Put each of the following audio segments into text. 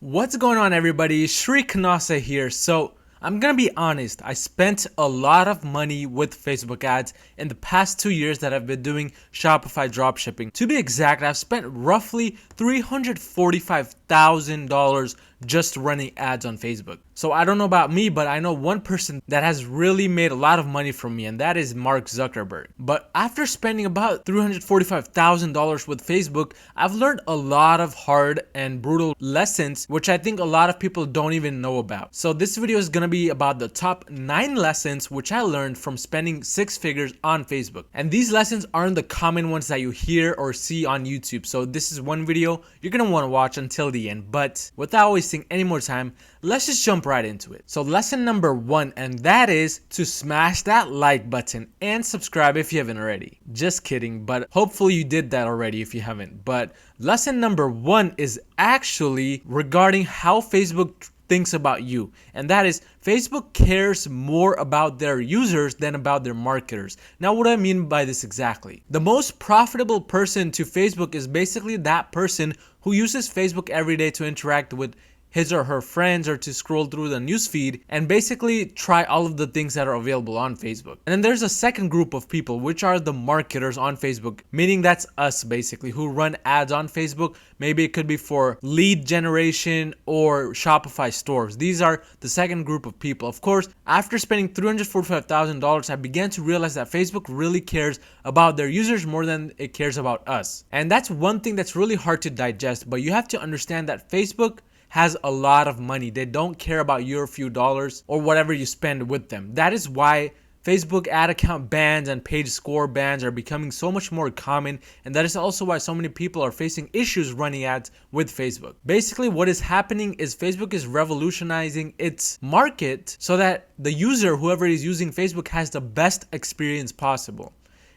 What's going on, everybody? Shri Kanase here. So I'm gonna be honest, I spent a lot of money with Facebook ads in the past 2 years that I've been doing Shopify dropshipping. To be exact, I've spent roughly $345,000 just running ads on Facebook. So I don't know about me, but I know one person that has really made a lot of money from me, and that is Mark Zuckerberg. But after spending about $345,000 with Facebook, I've learned a lot of hard and brutal lessons, which I think a lot of people don't even know about. So this video is gonna be about the top 9 lessons which I learned from spending 6 figures on Facebook. And these lessons aren't the common ones that you hear or see on YouTube. So this is one video you're gonna wanna watch until the end. But without wasting any more time, let's just jump right into it. So lesson number 1, and that is to smash that like button and subscribe if you haven't already. Just kidding, but hopefully you did that already if you haven't. But lesson number 1 is actually regarding how Facebook thinks about you, and that is Facebook cares more about their users than about their marketers. Now, what do I mean by this exactly? The most profitable person to Facebook is basically that person who uses Facebook every day to interact with his or her friends or to scroll through the newsfeed and basically try all of the things that are available on Facebook. And then there's a second group of people, which are the marketers on Facebook, meaning that's us basically, who run ads on Facebook. Maybe it could be for lead generation or Shopify stores. These are the second group of people. Of course, after spending $345,000, I began to realize that Facebook really cares about their users more than it cares about us. And that's one thing that's really hard to digest, but you have to understand that Facebook has a lot of money. They don't care about your few dollars or whatever you spend with them. That is why Facebook ad account bans and page score bans are becoming so much more common, and that is also why so many people are facing issues running ads with Facebook. Basically, what is happening is Facebook is revolutionizing its market so that the user, whoever is using Facebook, has the best experience possible.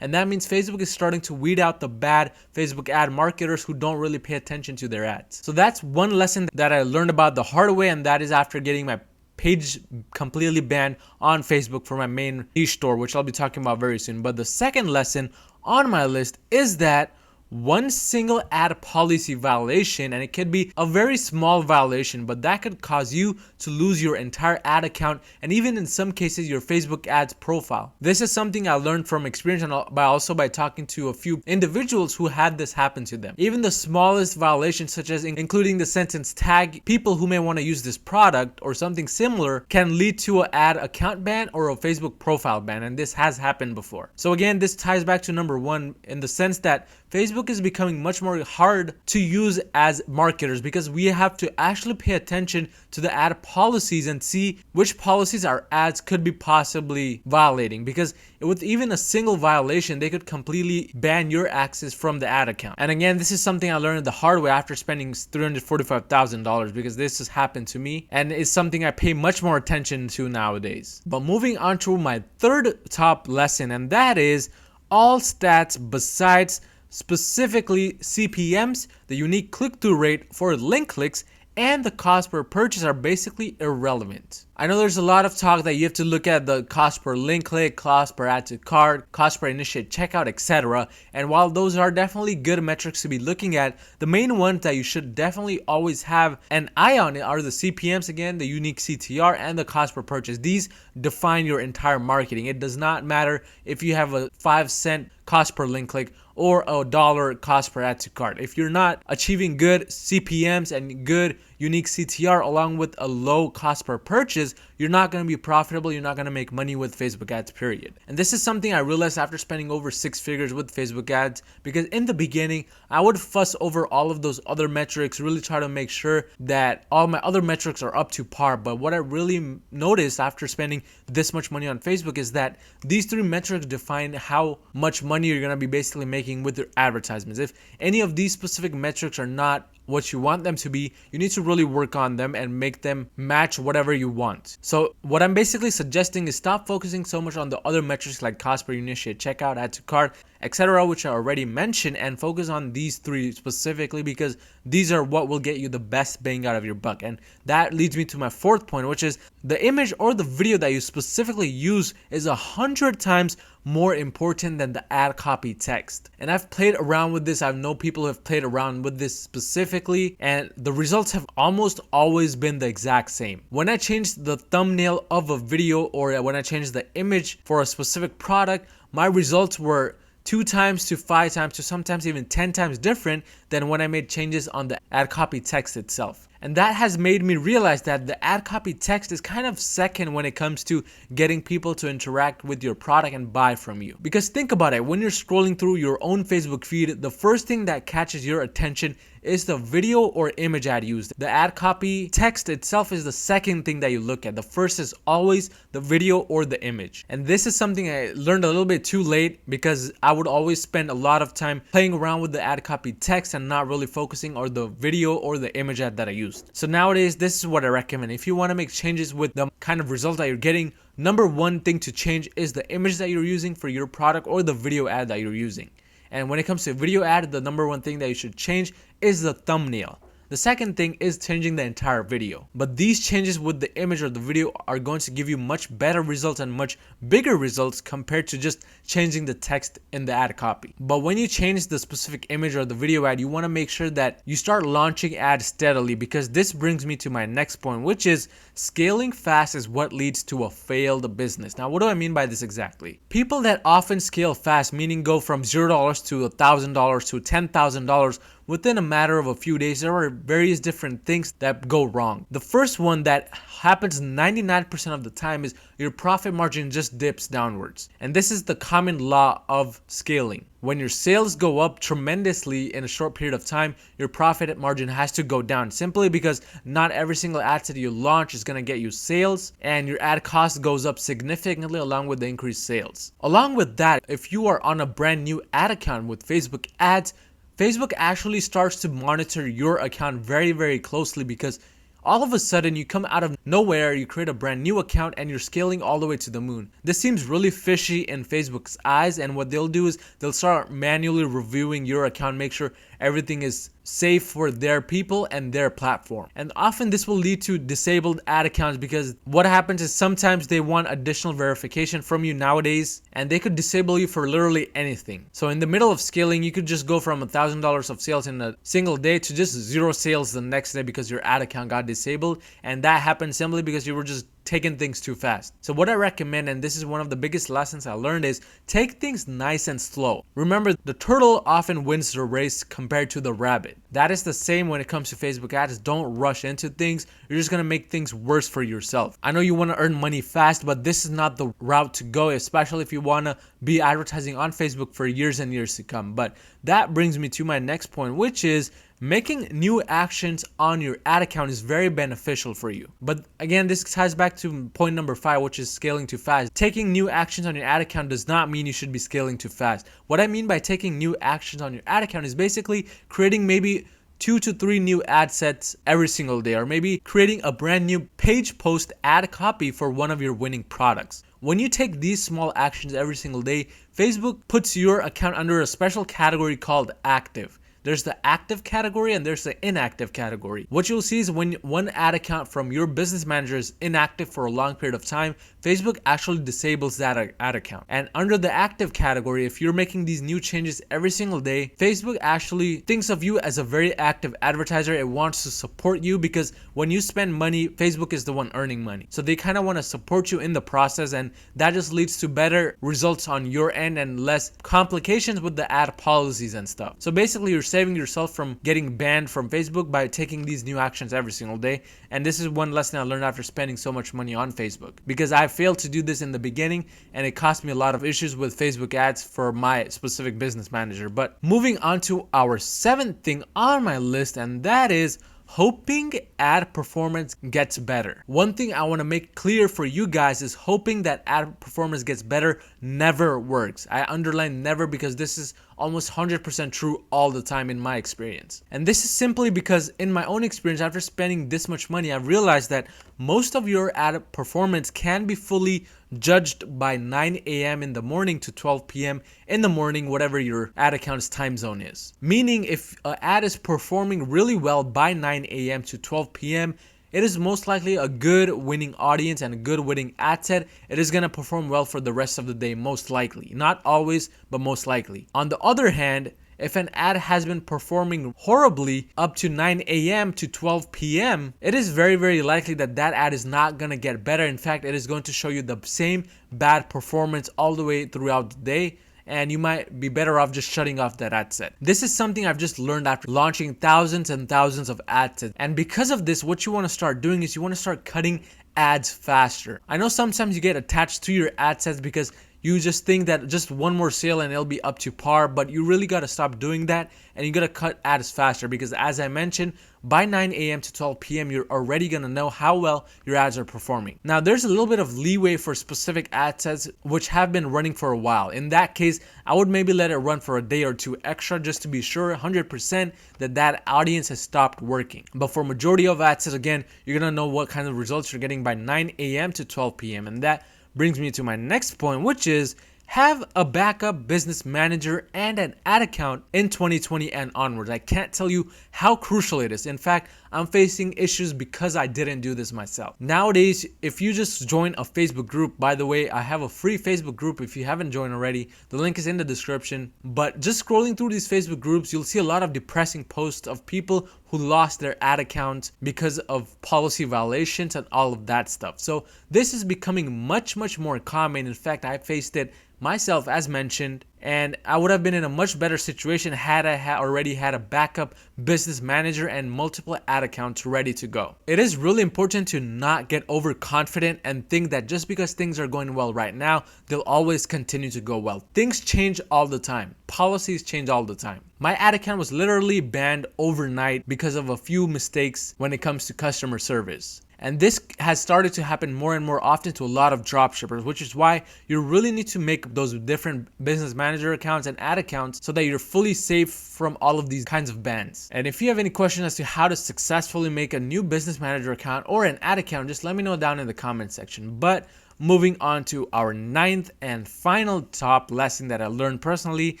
And that means Facebook is starting to weed out the bad Facebook ad marketers who don't really pay attention to their ads. So that's one lesson that I learned about the hard way, and that is after getting my page completely banned on Facebook for my main niche store, which I'll be talking about very soon. But the second lesson on my list is that one single ad policy violation, and it could be a very small violation, but that could cause you to lose your entire ad account and even in some cases your Facebook ads profile. This is something I learned from experience and also by talking to a few individuals who had this happen to them. Even the smallest violations, such as including the sentence tag people who may want to use this product or something similar, can lead to an ad account ban or a Facebook profile ban, and this has happened before. So again, this ties back to number 1 in the sense that Facebook is becoming much more hard to use as marketers because we have to actually pay attention to the ad policies and see which policies our ads could be possibly violating, because with even a single violation, they could completely ban your access from the ad account. And again, this is something I learned the hard way after spending $345,000, because this has happened to me and it's something I pay much more attention to nowadays. But moving on to my third top lesson, and that is all stats besides specifically CPMs, the unique click-through rate for link clicks, and the cost per purchase are basically irrelevant. I know there's a lot of talk that you have to look at the cost per link click, cost per add to cart, cost per initiate checkout, etc. And while those are definitely good metrics to be looking at, the main ones that you should definitely always have an eye on are the CPMs, again, the unique CTR, and the cost per purchase. These define your entire marketing. It does not matter if you have a 5-cent cost per link click or a $1 cost per add to cart. If you're not achieving good CPMs and good unique CTR along with a low cost per purchase, you're not going to be profitable. You're not going to make money with Facebook ads, period. And this is something I realized after spending over 6 figures with Facebook ads, because in the beginning, I would fuss over all of those other metrics, really try to make sure that all my other metrics are up to par. But what I really noticed after spending this much money on Facebook is that these 3 metrics define how much money you're going to be basically making with your advertisements. If any of these specific metrics are not what you want them to be, you need to really work on them and make them match whatever you want. So what I'm basically suggesting is stop focusing so much on the other metrics like cost per initiate checkout, add to cart, etc., which I already mentioned, and focus on these 3 specifically, because these are what will get you the best bang out of your buck. And that leads me to my fourth point, which is the image or the video that you specifically use is 100 times more important than the ad copy text. And I've played around with this. I know people who have played around with this specifically, and the results have almost always been the exact same. When I changed the thumbnail of a video or when I changed the image for a specific product, my results were 2 times to 5 times to sometimes even 10 times different than when I made changes on the ad copy text itself. And that has made me realize that the ad copy text is kind of second when it comes to getting people to interact with your product and buy from you. Because think about it, when you're scrolling through your own Facebook feed, the first thing that catches your attention is the video or image ad used. The ad copy text itself is the second thing that you look at. The first is always the video or the image. And this is something I learned a little bit too late, because I would always spend a lot of time playing around with the ad copy text and not really focusing on the video or the image ad that I used. So nowadays, this is what I recommend. If you want to make changes with the kind of result that you're getting, number one thing to change is the image that you're using for your product or the video ad that you're using. And when it comes to video ad, the number one thing that you should change is the thumbnail. The second thing is changing the entire video. But these changes with the image or the video are going to give you much better results and much bigger results compared to just changing the text in the ad copy. But when you change the specific image or the video ad, you want to make sure that you start launching ads steadily, because this brings me to my next point, which is scaling fast is what leads to a failed business. Now, what do I mean by this exactly? People that often scale fast, meaning go from $0 to $1,000 to $10,000 within a matter of a few days, there are various different things that go wrong. The first one that happens 99% of the time is your profit margin just dips downwards. And this is the common law of scaling. When your sales go up tremendously in a short period of time, your profit margin has to go down, simply because not every single ad set you launch is going to get you sales, and your ad cost goes up significantly along with the increased sales. Along with that, if you are on a brand new ad account with Facebook ads, Facebook actually starts to monitor your account very, very closely, because all of a sudden you come out of nowhere, you create a brand new account and you're scaling all the way to the moon. This seems really fishy in Facebook's eyes, and what they'll do is they'll start manually reviewing your account, make sure everything is safe for their people and their platform. And often this will lead to disabled ad accounts, because what happens is sometimes they want additional verification from you nowadays, and they could disable you for literally anything. So in the middle of scaling, you could just go from $1,000 of sales in a single day to just 0 sales the next day because your ad account got disabled, and that happened simply because you were just taking things too fast. So what I recommend, and this is one of the biggest lessons I learned, is take things nice and slow. Remember, the turtle often wins the race compared to the rabbit. That is the same when it comes to Facebook ads. Don't rush into things. You're just going to make things worse for yourself. I know you want to earn money fast, but this is not the route to go, especially if you want to be advertising on Facebook for years and years to come. But that brings me to my next point, which is making new actions on your ad account is very beneficial for you. But again, this ties back to point number 5, which is scaling too fast. Taking new actions on your ad account does not mean you should be scaling too fast. What I mean by taking new actions on your ad account is basically creating maybe 2 to 3 new ad sets every single day, or maybe creating a brand new page post ad copy for one of your winning products. When you take these small actions every single day, Facebook puts your account under a special category called active. There's the active category and there's the inactive category. What you'll see is when one ad account from your business manager is inactive for a long period of time, Facebook actually disables that ad account. And under the active category, if you're making these new changes every single day, Facebook actually thinks of you as a very active advertiser. It wants to support you, because when you spend money, Facebook is the one earning money. So they kind of want to support you in the process, and that just leads to better results on your end and less complications with the ad policies and stuff. So basically, you're saving yourself from getting banned from Facebook by taking these new actions every single day. And this is one lesson I learned after spending so much money on Facebook, because I failed to do this in the beginning and it cost me a lot of issues with Facebook ads for my specific business manager. But moving on to our 7th thing on my list, and that is hoping ad performance gets better. One thing I want to make clear for you guys is hoping that ad performance gets better never works. I underline never because this is almost 100% true all the time in my experience. And this is simply because in my own experience, after spending this much money, I've realized that most of your ad performance can be fully judged by 9 a.m. in the morning to 12 p.m. in the morning, whatever your ad account's time zone is. Meaning if an ad is performing really well by 9 a.m. to 12 p.m., it is most likely a good winning audience and a good winning ad set. It is going to perform well for the rest of the day, most likely. Not always, but most likely. On the other hand, if an ad has been performing horribly up to 9 a.m. to 12 p.m., it is very, very likely that that ad is not going to get better. In fact, it is going to show you the same bad performance all the way throughout the day, and you might be better off just shutting off that ad set. This is something I've just learned after launching thousands and thousands of ad sets. And because of this, what you want to start doing is you want to start cutting ads faster. I know sometimes you get attached to your ad sets because you just think that just one more sale and it'll be up to par, but you really got to stop doing that and you got to cut ads faster because, as I mentioned, by 9 a.m. to 12 p.m. you're already going to know how well your ads are performing. Now, there's a little bit of leeway for specific ad sets which have been running for a while. In that case, I would maybe let it run for a day or two extra just to be sure 100% that that audience has stopped working. But for majority of ad sets, again, you're going to know what kind of results you're getting by 9 a.m. to 12 p.m. And that brings me to my next point, which is have a backup business manager and an ad account in 2020 and onwards. I can't tell you how crucial it is. In fact, I'm facing issues because I didn't do this myself. Nowadays, if you just join a Facebook group, by the way, I have a free Facebook group if you haven't joined already. The link is in the description. But just scrolling through these Facebook groups, you'll see a lot of depressing posts of people who lost their ad accounts because of policy violations and all of that stuff. So this is becoming much, much more common. In fact, I faced it myself, as mentioned, and I would have been in a much better situation had I already had a backup business manager and multiple ad accounts ready to go. It is really important to not get overconfident and think that just because things are going well right now, they'll always continue to go well. Things change all the time. Policies change all the time. My ad account was literally banned overnight because of a few mistakes when it comes to customer service. And this has started to happen more and more often to a lot of dropshippers, which is why you really need to make those different business manager accounts and ad accounts so that you're fully safe from all of these kinds of bans. And if you have any questions as to how to successfully make a new business manager account or an ad account, just let me know down in the comment section. But moving on to our 9th and final top lesson that I learned personally,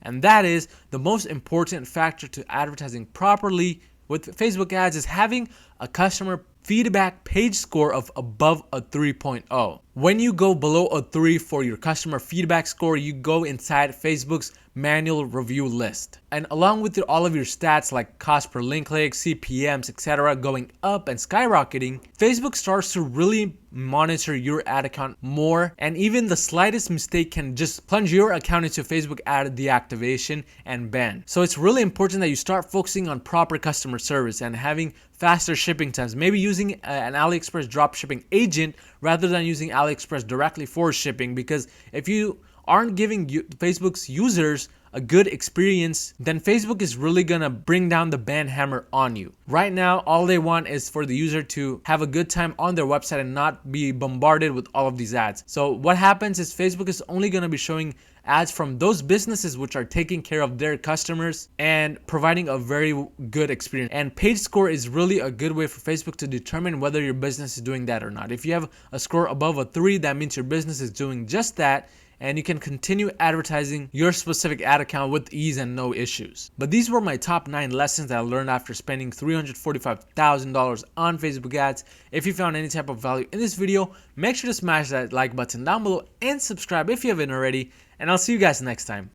and that is the most important factor to advertising properly with Facebook ads is having a customer feedback page score of above a 3.0. When you go below a 3 for your customer feedback score, you go inside Facebook's manual review list. And along with all of your stats like cost per link click, CPMs, etc. going up and skyrocketing, Facebook starts to really monitor your ad account more, and even the slightest mistake can just plunge your account into Facebook ad deactivation and ban. So it's really important that you start focusing on proper customer service and having faster shipping times, maybe using an AliExpress dropshipping agent rather than using AliExpress directly for shipping, because if you aren't giving Facebook's users a good experience, then Facebook is really gonna bring down the ban hammer on you. Right now, all they want is for the user to have a good time on their website and not be bombarded with all of these ads. So what happens is Facebook is only gonna be showing ads from those businesses which are taking care of their customers and providing a very good experience. And page score is really a good way for Facebook to determine whether your business is doing that or not. If you have a score above a 3, that means your business is doing just that, and you can continue advertising your specific ad account with ease and no issues. But these were my top 9 lessons that I learned after spending $345,000 on Facebook ads. If you found any type of value in this video, make sure to smash that like button down below and subscribe if you haven't already, and I'll see you guys next time.